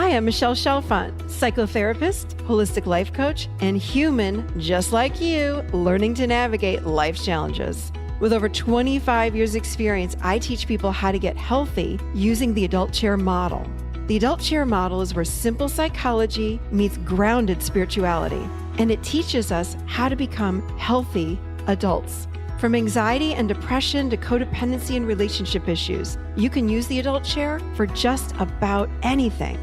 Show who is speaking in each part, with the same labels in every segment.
Speaker 1: Hi, I'm Michelle Chalfant, psychotherapist, holistic life coach, and human just like you, learning to navigate life's challenges. With over 25 years experience, I teach people how to get healthy using the adult chair model. The adult chair model is where simple psychology meets grounded spirituality, and it teaches us how to become healthy adults. From anxiety and depression to codependency and relationship issues, you can use the adult chair for just about anything.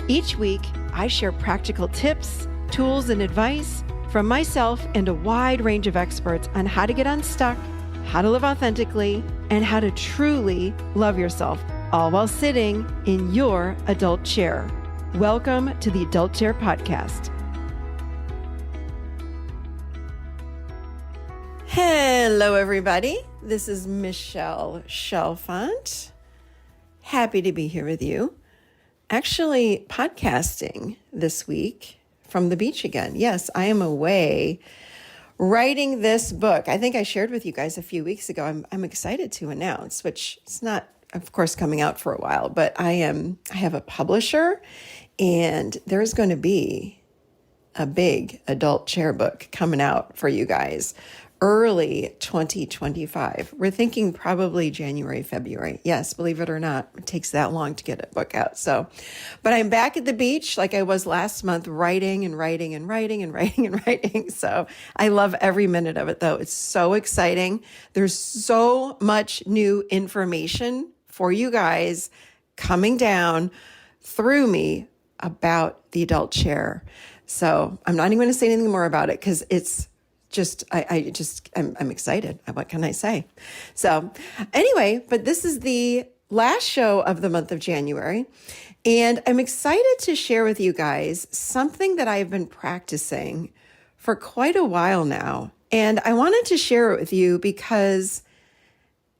Speaker 1: Each week, I share practical tips, tools, and advice from myself and a wide range of experts on how to get unstuck, how to live authentically, and how to truly love yourself, all while sitting in your adult chair. Welcome to the Adult Chair Podcast. Hello, everybody. This is Michelle Chalfant. Happy to be here with you. Actually, podcasting this week from the beach again. Yes, I am away writing this book. I think I shared with you guys a few weeks ago. I'm excited to announce, which is not, of course, coming out for a while, but I have a publisher, and there's going to be a big adult chair book coming out for you guys early 2025. We're thinking probably January, February. Yes, believe it or not, it takes that long to get a book out. So, but I'm back at the beach like I was last month, writing. So I love every minute of it, though. It's so exciting. There's so much new information for you guys coming down through me about the adult chair. So I'm not even going to say anything more about it because it's I'm excited. What can I say? So anyway, but this is the last show of the month of January, and I'm excited to share with you guys something that I've been practicing for quite a while now. And I wanted to share it with you because,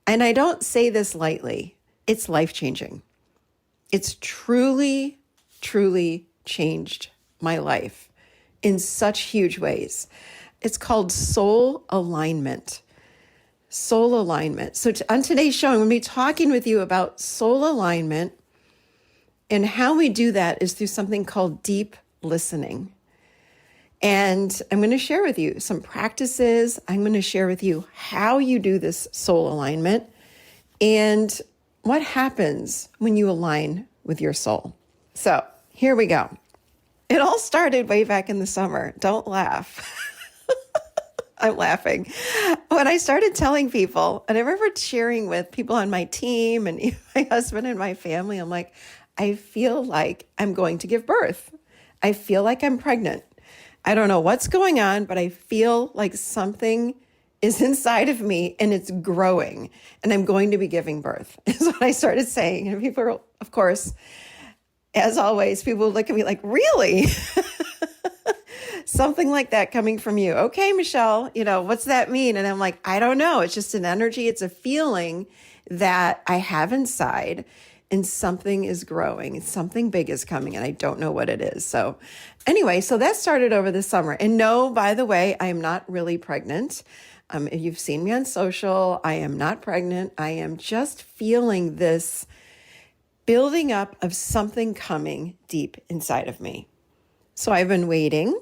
Speaker 1: and I don't say this lightly, it's life-changing. It's truly, truly changed my life in such huge ways. It's called soul alignment. Soul alignment. So on today's show, I'm going to be talking with you about soul alignment, and how we do that is through something called deep listening. And I'm going to share with you some practices. I'm going to share with you how you do this soul alignment and what happens when you align with your soul. So here we go. It all started way back in the summer. Don't laugh. I'm laughing. When I started telling people, and I remember sharing with people on my team and my husband and my family, I'm like, I feel like I'm going to give birth. I feel like I'm pregnant. I don't know what's going on, but I feel like something is inside of me and it's growing and I'm going to be giving birth, is what I started saying. And people, of course, as always, people look at me like, really? Something like that coming from you. Okay, Michelle, what's that mean? And I'm like, I don't know. It's just an energy. It's a feeling that I have inside, and something is growing. Something big is coming, and I don't know what it is. So anyway, so that started over the summer. And no, by the way, I am not really pregnant. If you've seen me on social, I am not pregnant. I am just feeling this building up of something coming deep inside of me. So I've been waiting.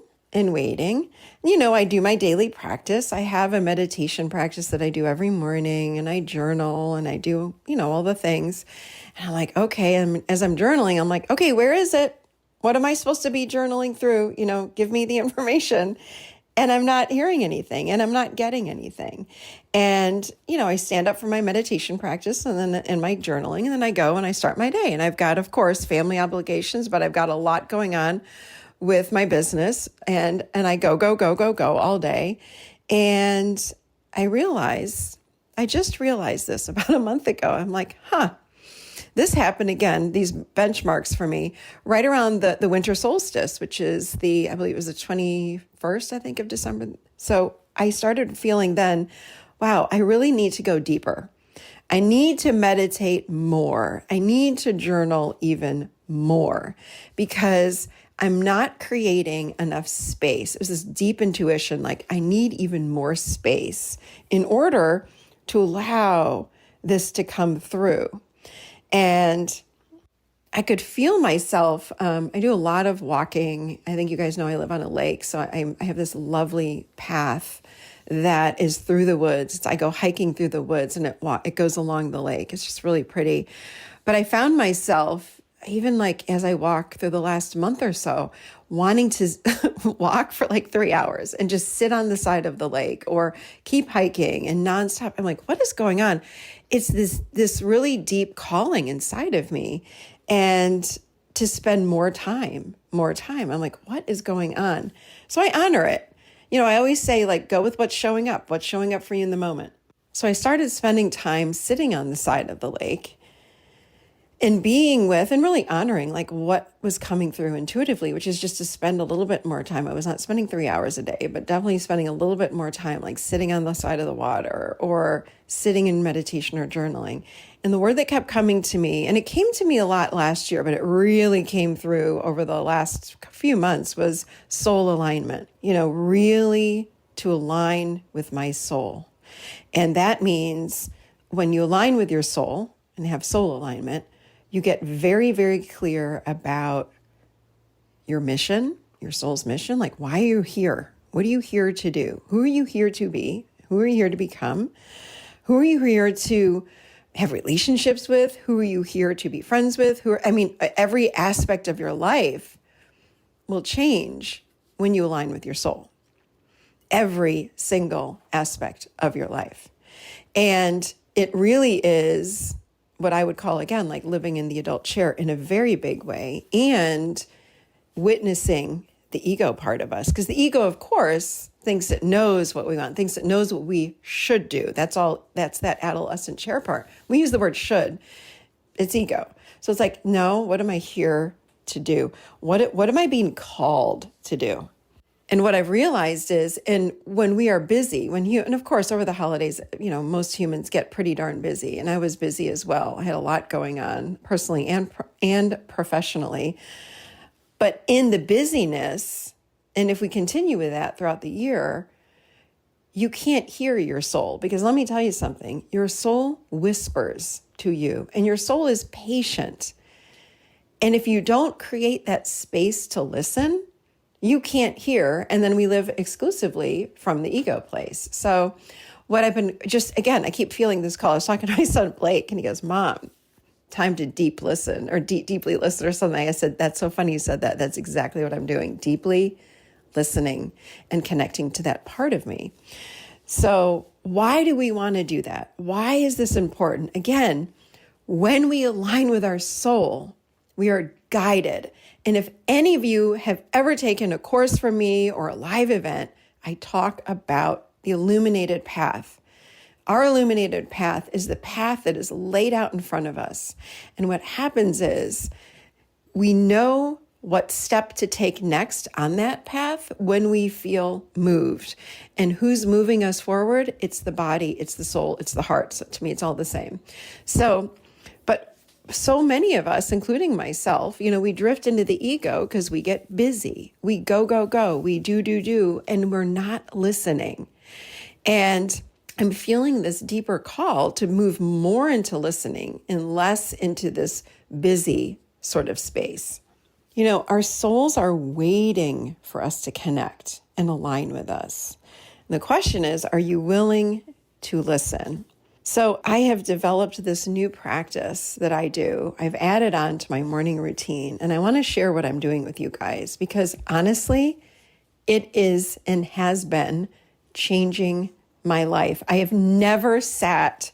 Speaker 1: I do my daily practice. I have a meditation practice that I do every morning, and I journal, and I do, all the things. And I'm like, okay. And as I'm journaling, I'm like, okay, where is it? What am I supposed to be journaling through? Give me the information. And I'm not hearing anything, and I'm not getting anything. And, I stand up for my meditation practice and then in my journaling, and then I go and I start my day. And I've got, of course, family obligations, but I've got a lot going on with my business, and I go all day. And I just realized this about a month ago. I'm like, this happened again, these benchmarks for me, right around the winter solstice, which is I believe it was the 21st, I think, of December. So I started feeling then, wow, I really need to go deeper. I need to meditate more. I need to journal even more, because I'm not creating enough space. It was this deep intuition, like I need even more space in order to allow this to come through. And I could feel myself. I do a lot of walking. I think you guys know I live on a lake. So I have this lovely path that is through the woods. I go hiking through the woods and it goes along the lake. It's just really pretty. But I found myself, even like as I walk through the last month or so, wanting to walk for like 3 hours and just sit on the side of the lake or keep hiking and nonstop. I'm like, what is going on? It's this really deep calling inside of me, and to spend more time. I'm like, what is going on? So I honor it. I always say, like, go with what's showing up for you in the moment. So I started spending time sitting on the side of the lake and being with and really honoring like what was coming through intuitively, which is just to spend a little bit more time. I was not spending 3 hours a day, but definitely spending a little bit more time, like sitting on the side of the water or sitting in meditation or journaling. And the word that kept coming to me, and it came to me a lot last year, but it really came through over the last few months, was soul alignment, really to align with my soul. And that means when you align with your soul and have soul alignment, you get very, very clear about your mission, your soul's mission. Like, why are you here? What are you here to do? Who are you here to be? Who are you here to become? Who are you here to have relationships with? Who are you here to be friends with? Every aspect of your life will change when you align with your soul. Every single aspect of your life. And it really is what I would call, again, like living in the adult chair in a very big way, and witnessing the ego part of us. Because the ego, of course, thinks it knows what we want, thinks it knows what we should do. That's that adolescent chair part. We use the word should. It's ego. So it's like, no, what am I here to do? What am I being called to do? And what I've realized is, and when we are busy, and of course, over the holidays, most humans get pretty darn busy. And I was busy as well. I had a lot going on personally and professionally. But in the busyness, and if we continue with that throughout the year, you can't hear your soul. Because let me tell you something, your soul whispers to you, and your soul is patient. And if you don't create that space to listen, you can't hear, and then we live exclusively from the ego place. So what I've been I keep feeling this call. I was talking to my son, Blake, and he goes, Mom, time to deeply listen or something. I said, that's so funny you said that. That's exactly what I'm doing. Deeply listening and connecting to that part of me. So why do we want to do that? Why is this important? Again, when we align with our soul, we are guided. And if any of you have ever taken a course from me or a live event, I talk about the illuminated path. Our illuminated path is the path that is laid out in front of us. And what happens is we know what step to take next on that path when we feel moved. And who's moving us forward? It's the body, it's the soul, it's the heart. So to me, it's all the same. So many of us, including myself, we drift into the ego because we get busy. We go, we do, and we're not listening. And I'm feeling this deeper call to move more into listening and less into this busy sort of space. Our souls are waiting for us to connect and align with us. And the question is, are you willing to listen? So I have developed this new practice that I do. I've added on to my morning routine, and I want to share what I'm doing with you guys because honestly, it is and has been changing my life. I have never sat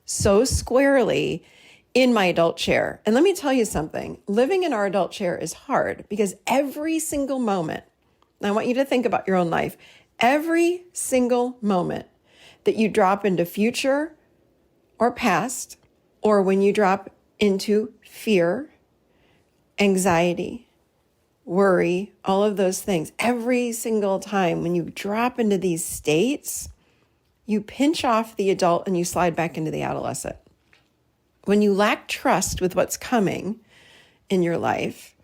Speaker 1: so squarely in my adult chair. And let me tell you something, living in our adult chair is hard because every single moment, and I want you to think about your own life, every single moment that you drop into future or past, or when you drop into fear, anxiety, worry, all of those things, every single time when you drop into these states, you pinch off the adult and you slide back into the adolescent. When you lack trust with what's coming in your life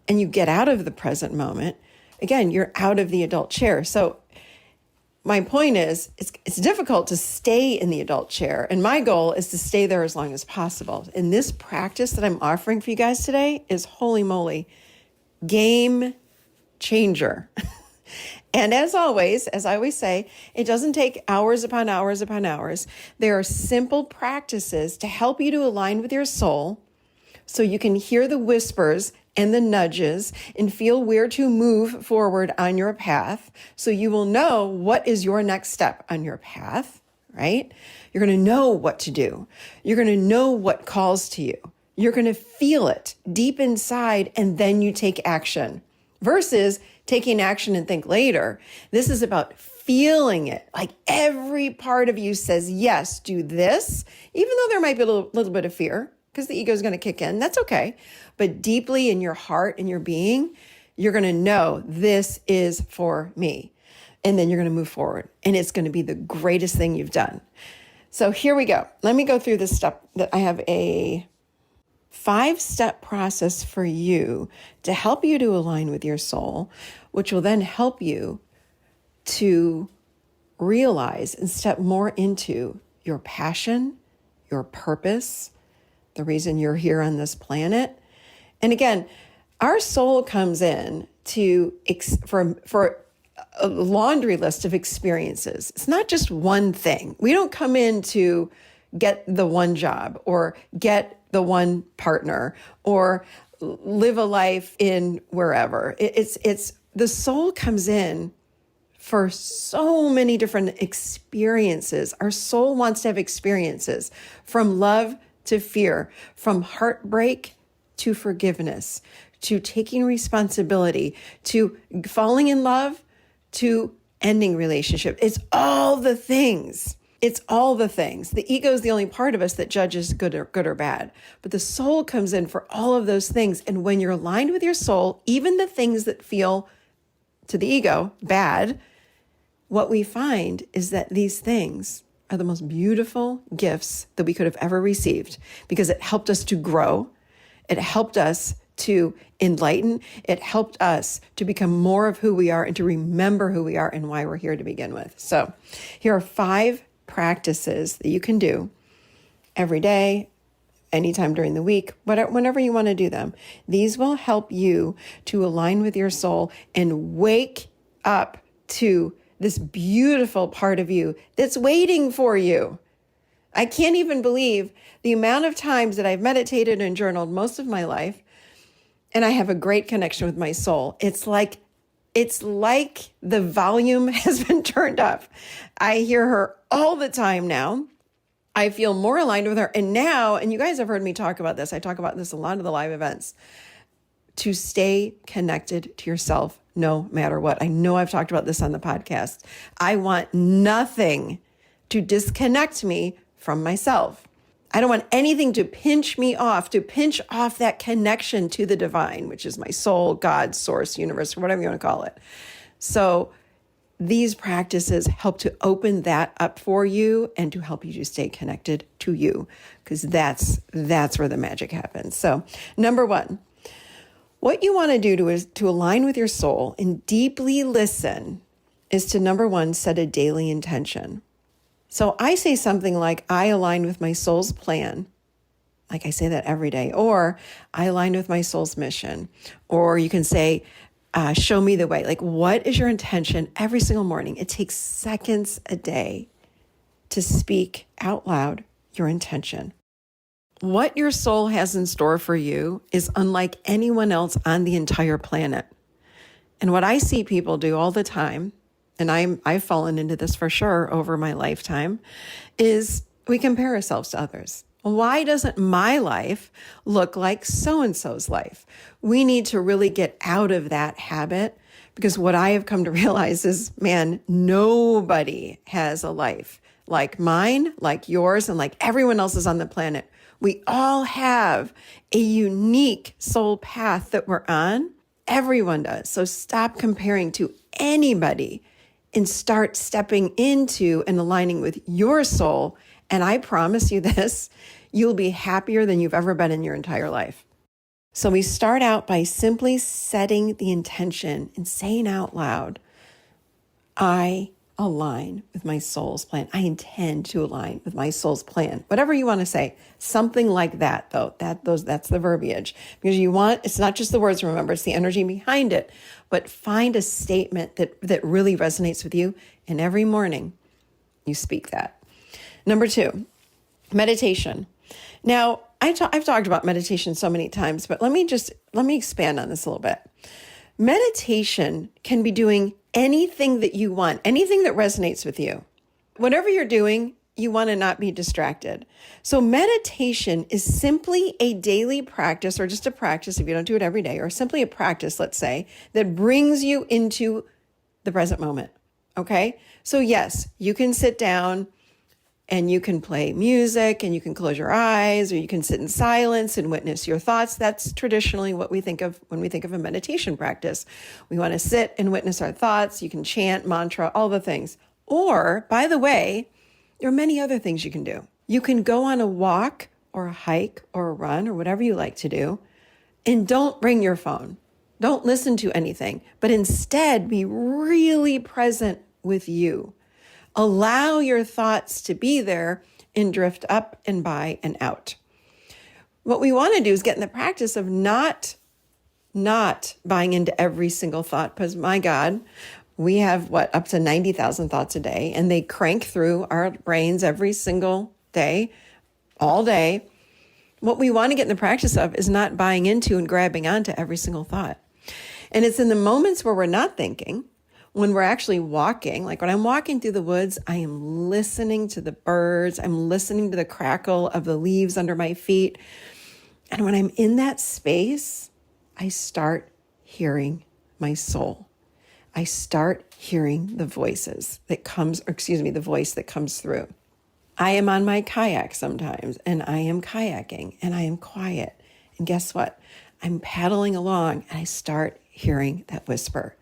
Speaker 1: and you get out of the present moment, again, you're out of the adult chair. So my point is, it's difficult to stay in the adult chair. And my goal is to stay there as long as possible. And this practice that I'm offering for you guys today is, holy moly, game changer. And as always, as I always say, it doesn't take hours upon hours upon hours. There are simple practices to help you to align with your soul so you can hear the whispers and the nudges and feel where to move forward on your path. So you will know what is your next step on your path, right? You're going to know what to do. You're going to know what calls to you. You're going to feel it deep inside, and then you take action versus taking action and think later. This is about feeling it. Like every part of you says, yes, do this, even though there might be a little bit of fear because the ego is going to kick in. That's okay. But deeply in your heart and your being, you're going to know this is for me. And then you're going to move forward. And it's going to be the greatest thing you've done. So here we go. Let me go through this step. That I have a 5-step process for you to help you to align with your soul, which will then help you to realize and step more into your passion, your purpose, the reason you're here on this planet. And again, our soul comes in for a laundry list of experiences. It's not just one thing. We don't come in to get the one job or get the one partner or live a life in wherever. It's the soul comes in for so many different experiences. Our soul wants to have experiences from love to fear, from heartbreak to forgiveness, to taking responsibility, to falling in love, to ending relationship. It's all the things. It's all the things. The ego is the only part of us that judges good or bad. But the soul comes in for all of those things. And when you're aligned with your soul, even the things that feel to the ego bad, what we find is that these things are the most beautiful gifts that we could have ever received because it helped us to grow. It helped us to enlighten. It helped us to become more of who we are and to remember who we are and why we're here to begin with. So here are 5 practices that you can do every day, anytime during the week, whenever you want to do them. These will help you to align with your soul and wake up to this beautiful part of you that's waiting for you. I can't even believe the amount of times that I've meditated and journaled most of my life, and I have a great connection with my soul. It's like the volume has been turned up. I hear her all the time now. I feel more aligned with her. And now, and you guys have heard me talk about this, I talk about this a lot of the live events, to stay connected to yourself no matter what. I know I've talked about this on the podcast. I want nothing to disconnect me from myself. I don't want anything to pinch off that connection to the divine, which is my soul, God, source, universe, whatever you want to call it. So these practices help to open that up for you and to help you to stay connected to you, because that's where the magic happens. So number 1, what you want to do to align with your soul and deeply listen is to, number 1, set a daily intention. So I say something like, I align with my soul's plan. Like I say that every day. Or I align with my soul's mission. Or you can say, show me the way. Like, what is your intention every single morning? It takes seconds a day to speak out loud your intention. What your soul has in store for you is unlike anyone else on the entire planet. And what I see people do all the time, and I've fallen into this for sure over my lifetime, is we compare ourselves to others. Why doesn't my life look like so-and-so's life? We need to really get out of that habit, because what I have come to realize is, man, nobody has a life like mine, like yours, and like everyone else's on the planet. We all have a unique soul path that we're on. Everyone does. So stop comparing to anybody and start stepping into and aligning with your soul. And I promise you this, you'll be happier than you've ever been in your entire life. So we start out by simply setting the intention and saying out loud, I align with my soul's plan. I intend to align with my soul's plan. Whatever you want to say, something like that though. That's the verbiage. Because it's not just the words, remember, it's the energy behind it. But find a statement that really resonates with you, and every morning you speak that. Number 2, meditation. Now, I've talked about meditation so many times, but let me expand on this a little bit. Meditation can be doing anything that you want, anything that resonates with you. Whatever you're doing, you want to not be distracted. So meditation is simply a daily practice, or just a practice if you don't do it every day, or simply a practice, let's say, that brings you into the present moment. Okay? So yes, you can sit down and you can play music and you can close your eyes, or you can sit in silence and witness your thoughts. That's traditionally what we think of when we think of a meditation practice. We want to sit and witness our thoughts. You can chant, mantra, all the things. Or, by the way, there are many other things you can do. You can go on a walk or a hike or a run or whatever you like to do, and don't bring your phone. Don't listen to anything, but instead be really present with you. Allow your thoughts to be there and drift up and by and out. What we want to do is get in the practice of not buying into every single thought, because my God, we have up to 90,000 thoughts a day, and they crank through our brains every single day, all day. What we want to get in the practice of is not buying into and grabbing onto every single thought. And it's in the moments where we're not thinking, when we're actually walking, like when I'm walking through the woods, I am listening to the birds. I'm listening to the crackle of the leaves under my feet. And when I'm in that space, I start hearing my soul. I start hearing the voices the voice that comes through. I am on my kayak sometimes, and I am kayaking, and I am quiet. And guess what? I'm paddling along, and I start hearing that whisper.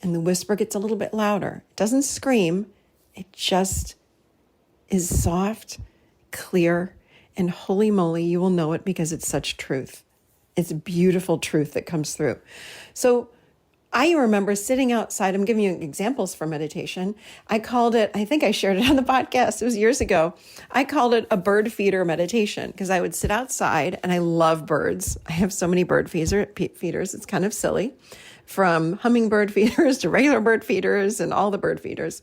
Speaker 1: And the whisper gets a little bit louder. It doesn't scream. It just is soft, clear, and holy moly, you will know it because it's such truth. It's beautiful truth that comes through. So I remember sitting outside. I'm giving you examples for meditation. I called it, I think I shared it on the podcast. It was years ago. I called it a bird feeder meditation because I would sit outside, and I love birds. I have so many bird feeders. It's kind of silly. From hummingbird feeders to regular bird feeders and all the bird feeders.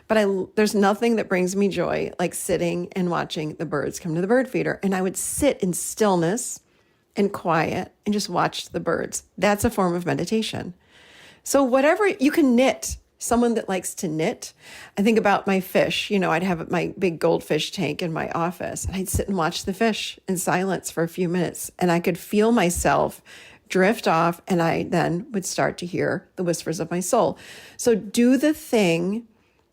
Speaker 1: But there's nothing that brings me joy like sitting and watching the birds come to the bird feeder. And I would sit in stillness and quiet and just watch the birds. That's a form of meditation. So whatever, you can knit. Someone that likes to knit. I think about my fish. I'd have my big goldfish tank in my office, and I'd sit and watch the fish in silence for a few minutes. And I could feel myself drift off, and I then would start to hear the whispers of my soul. So do the thing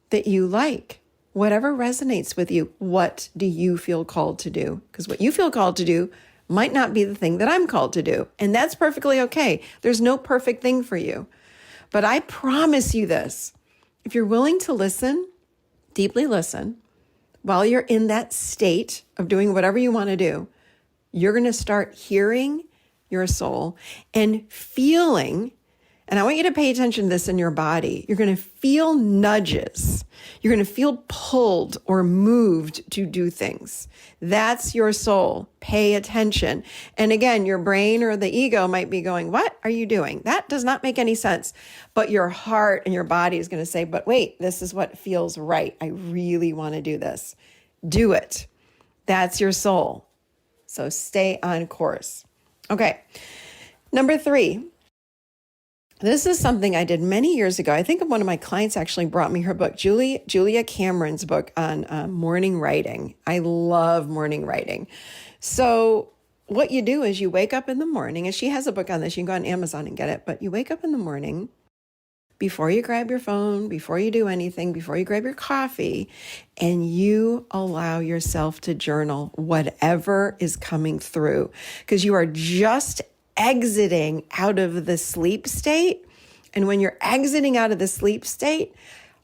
Speaker 1: that you like, whatever resonates with you. What do you feel called to do? Because what you feel called to do might not be the thing that I'm called to do. And that's perfectly okay. There's no perfect thing for you. But I promise you this, if you're willing to listen, deeply listen, while you're in that state of doing whatever you want to do, you're going to start hearing your soul and feeling, and I want you to pay attention to this in your body. You're going to feel nudges. You're going to feel pulled or moved to do things. That's your soul. Pay attention. And again, your brain or the ego might be going, what are you doing? That does not make any sense. But your heart and your body is going to say, but wait, this is what feels right. I really want to do this. Do it. That's your soul. So stay on course. Okay. Number 3. This is something I did many years ago. I think one of my clients actually brought me her book, Julia Cameron's book on morning writing. I love morning writing. So what you do is you wake up in the morning, and she has a book on this. You can go on Amazon and get it. But you wake up in the morning, before you grab your phone, before you do anything, before you grab your coffee, and you allow yourself to journal whatever is coming through, because you are just exiting out of the sleep state. And when you're exiting out of the sleep state,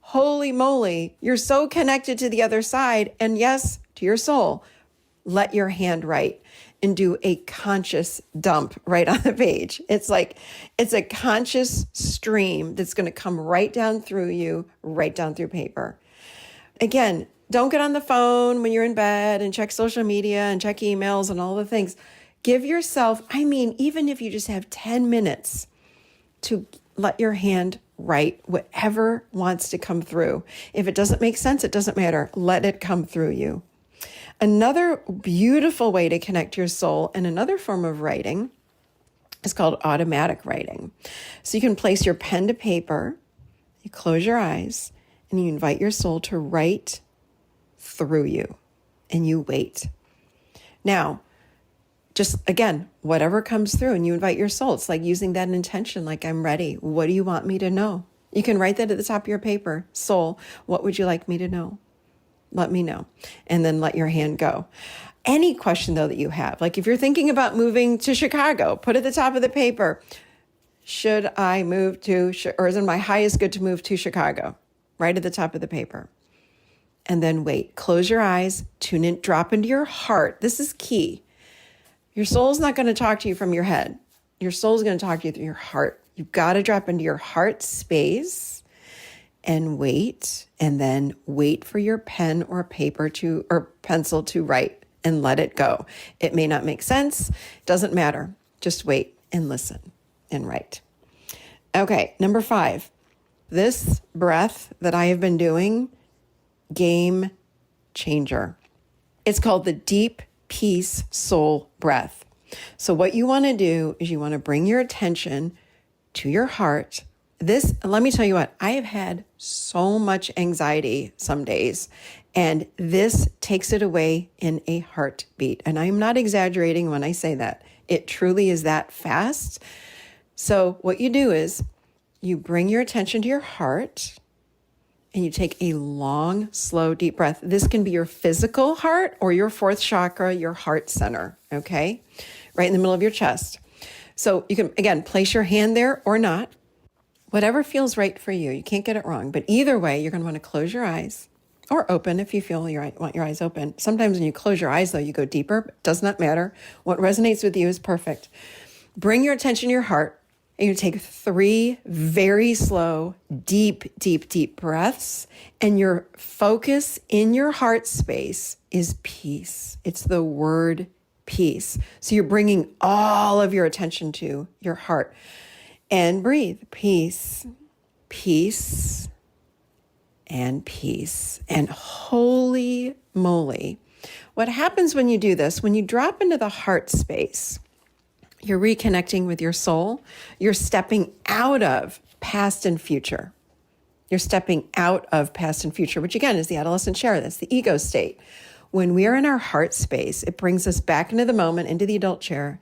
Speaker 1: holy moly, you're so connected to the other side. And yes, to your soul, let your hand write. and do a conscious dump right on the page. It's a conscious stream that's going to come right down through you, right down through paper. Again, don't get on the phone when you're in bed and check social media and check emails and all the things. Give yourself, even if you just have 10 minutes to let your hand write whatever wants to come through. If it doesn't make sense, it doesn't matter. Let it come through you. Another beautiful way to connect your soul and another form of writing is called automatic writing. So you can place your pen to paper, you close your eyes, and you invite your soul to write through you, and you wait. Now, just again, whatever comes through, and you invite your soul. It's like using that intention, like, I'm ready. What do you want me to know? You can write that at the top of your paper. Soul, what would you like me to know? Let me know. And then let your hand go. Any question, though, that you have, like if you're thinking about moving to Chicago, put at the top of the paper, should I move to, or is it my highest good to move to Chicago? Right at the top of the paper. And then wait. Close your eyes, tune in, drop into your heart. This is key. Your soul's not going to talk to you from your head. Your soul's going to talk to you through your heart. You've got to drop into your heart space and wait, and then wait for your pen or paper or pencil to write and let it go. It may not make sense. Doesn't matter. Just wait and listen and write. Okay, number 5. This breath that I have been doing, game changer. It's called the deep peace soul breath. So what you want to do is you want to bring your attention to your heart. Let me tell you what, I have had so much anxiety some days, and this takes it away in a heartbeat. And I'm not exaggerating when I say that. It truly is that fast. So what you do is you bring your attention to your heart and you take a long, slow, deep breath. This can be your physical heart or your 4th chakra, your heart center, okay? Right in the middle of your chest. So you can, again, place your hand there or not. Whatever feels right for you. You can't get it wrong. But either way, you're going to want to close your eyes or open if you feel you want your eyes open. Sometimes when you close your eyes, though, you go deeper. But it does not matter. What resonates with you is perfect. Bring your attention to your heart. And you take 3 very slow, deep, deep, deep breaths. And your focus in your heart space is peace. It's the word peace. So you're bringing all of your attention to your heart. And breathe. Peace, peace, and peace. And holy moly. What happens when you do this, when you drop into the heart space, you're reconnecting with your soul. You're stepping out of past and future. You're stepping out of past and future, which again is the adolescent chair. That's the ego state. When we are in our heart space, it brings us back into the moment, into the adult chair,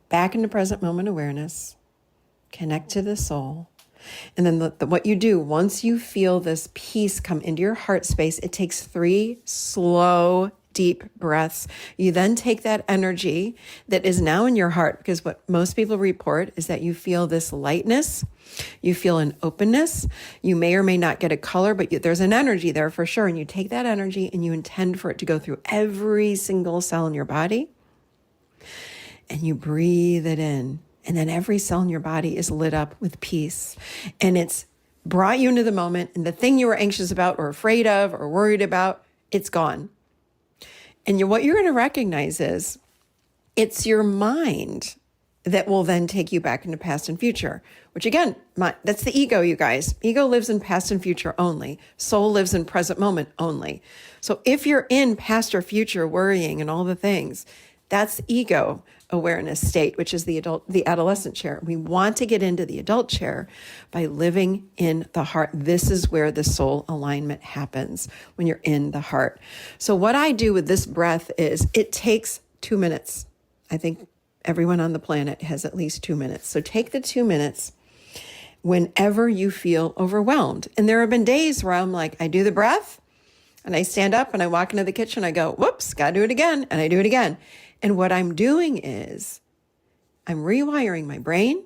Speaker 1: back into present moment awareness, connect to the soul. And then what you do, once you feel this peace come into your heart space, it takes 3 slow, deep breaths. You then take that energy that is now in your heart, because what most people report is that you feel this lightness, you feel an openness, you may or may not get a color, but there's an energy there for sure. And you take that energy and you intend for it to go through every single cell in your body, and you breathe it in. And then every cell in your body is lit up with peace. And it's brought you into the moment, and the thing you were anxious about or afraid of or worried about, it's gone. And what you're going to recognize is it's your mind that will then take you back into past and future, which again, that's the ego, you guys. Ego lives in past and future only. Soul lives in present moment only. So if you're in past or future worrying and all the things, that's ego awareness state, which is the adolescent chair. We want to get into the adult chair by living in the heart. This is where the soul alignment happens, when you're in the heart. So what I do with this breath is it takes 2 minutes. I think everyone on the planet has at least 2 minutes. So take the 2 minutes whenever you feel overwhelmed. And there have been days where I'm like, I do the breath and I stand up and I walk into the kitchen. I go, whoops, got to do it again. And I do it again. And what I'm doing is I'm rewiring my brain.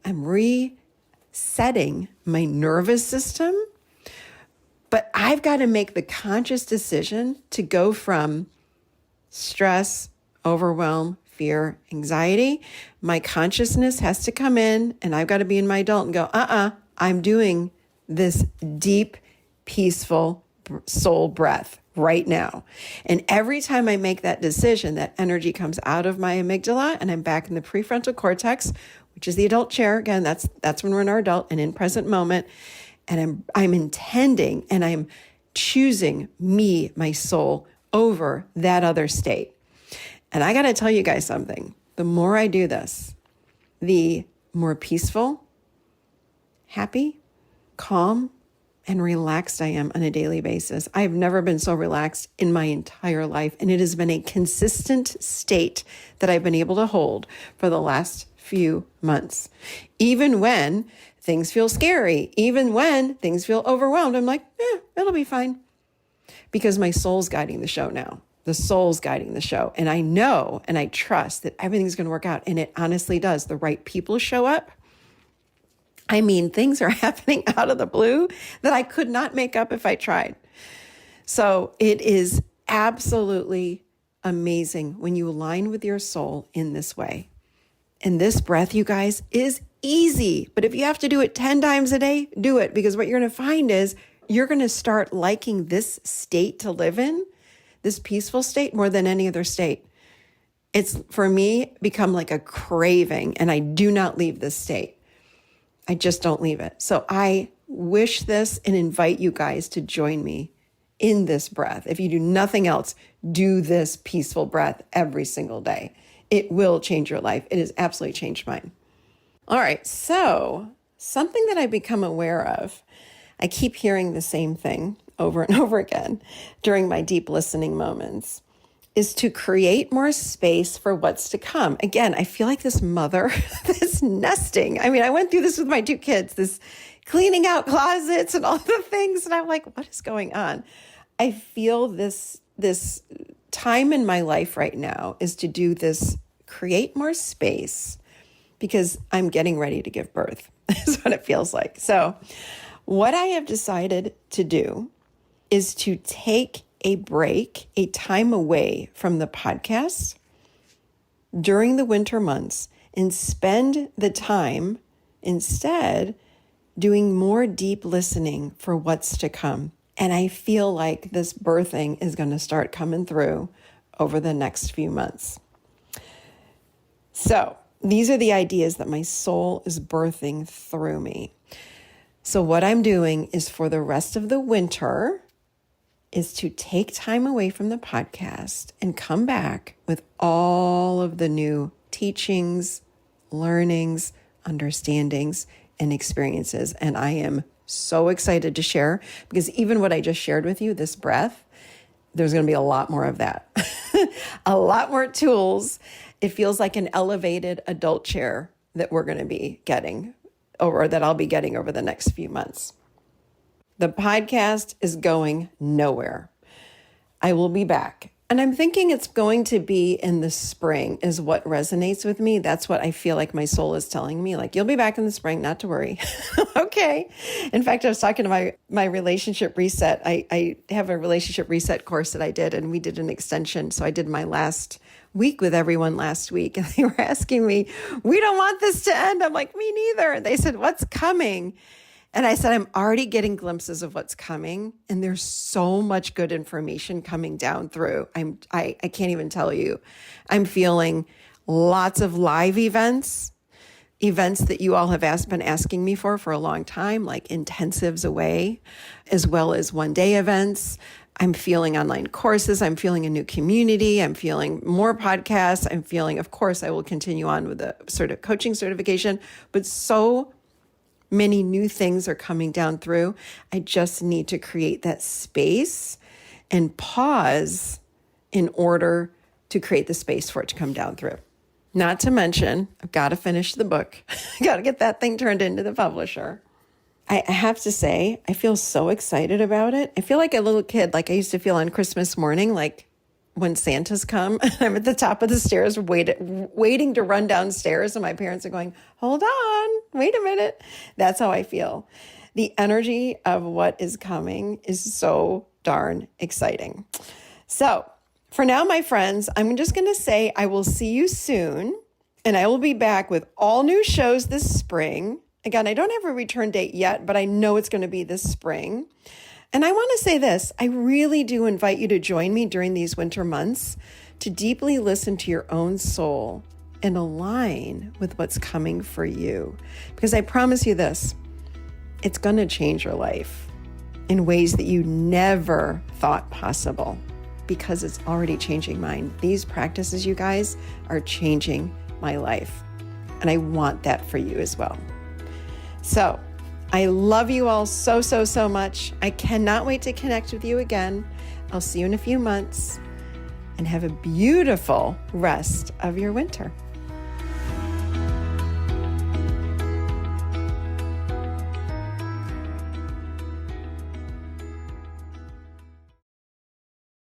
Speaker 1: I'm resetting my nervous system. But I've got to make the conscious decision to go from stress, overwhelm, fear, anxiety, my consciousness has to come in and I've got to be in my adult and go, I'm doing this deep, peaceful soul breath right now. And every time I make that decision, that energy comes out of my amygdala and I'm back in the prefrontal cortex, which is the adult chair. Again, that's when we're in our adult and in present moment. And I'm intending and I'm choosing me, my soul, over that other state. And I got to tell you guys something. The more I do this, the more peaceful, happy, calm, and relaxed I am on a daily basis. I've never been so relaxed in my entire life. And it has been a consistent state that I've been able to hold for the last few months. Even when things feel scary, even when things feel overwhelmed, I'm like, it'll be fine. Because my soul's guiding the show now. The soul's guiding the show. And I know and I trust that everything's going to work out. And it honestly does. The right people show up. I mean, things are happening out of the blue that I could not make up if I tried. So it is absolutely amazing when you align with your soul in this way. And this breath, you guys, is easy. But if you have to do it 10 times a day, do it. Because what you're going to find is you're going to start liking this state to live in, this peaceful state, more than any other state. It's, for me, become like a craving, and I do not leave this state. I just don't leave it. So I wish this and invite you guys to join me in this breath. If you do nothing else, do this peaceful breath every single day. It will change your life. It has absolutely changed mine. All right, so something that I've become aware of, I keep hearing the same thing over and over again during my deep listening moments, is to create more space for what's to come. Again, I feel like this mother, this nesting. I mean, I went through this with my two kids, this cleaning out closets and all the things. And I'm like, what is going on? I feel this time in my life right now is to do this, create more space, because I'm getting ready to give birth. Is what it feels like. So what I have decided to do is to take a break, a time away from the podcast during the winter months and spend the time instead doing more deep listening for what's to come. And I feel like this birthing is going to start coming through over the next few months. So these are the ideas that my soul is birthing through me. So what I'm doing is, for the rest of the winter, is to take time away from the podcast and come back with all of the new teachings, learnings, understandings, and experiences. And I am so excited to share, because even what I just shared with you, this breath, there's going to be a lot more of that. A lot more tools. It feels like an elevated adult chair that we're going to be getting, or that I'll be getting over the next few months. The podcast is going nowhere. I will be back. And I'm thinking it's going to be in the spring is what resonates with me. That's what I feel like my soul is telling me. Like, you'll be back in the spring, not to worry. Okay. In fact, I was talking to my relationship reset. I have a relationship reset course that I did, and we did an extension. So I did my last week with everyone last week. And they were asking me, we don't want this to end. I'm like, me neither. And they said, what's coming? And I said, I'm already getting glimpses of what's coming. And there's so much good information coming down through. I can't even tell you. I'm feeling lots of live events that you all have been asking me for a long time, like intensives away, as well as one-day events. I'm feeling online courses. I'm feeling a new community. I'm feeling more podcasts. I'm feeling, of course, I will continue on with the sort of coaching certification, but so many new things are coming down through. I just need to create that space and pause in order to create the space for it to come down through. Not to mention, I've got to finish the book. I got to get that thing turned into the publisher. I have to say, I feel so excited about it. I feel like a little kid, like I used to feel on Christmas morning, like when Santa's come, and I'm at the top of the stairs waiting to run downstairs, and my parents are going, hold on, wait a minute. That's how I feel. The energy of what is coming is so darn exciting. So For now, my friends, I'm just going to say I will see you soon, and I will be back with all new shows this spring. Again, I don't have a return date yet, but I know it's going to be this spring. And I want to say this, I really do invite you to join me during these winter months to deeply listen to your own soul and align with what's coming for you. Because I promise you this, it's going to change your life in ways that you never thought possible, because it's already changing mine. These practices, you guys, are changing my life. And I want that for you as well. So I love you all so, so, so much. I cannot wait to connect with you again. I'll see you in a few months, and have a beautiful rest of your winter.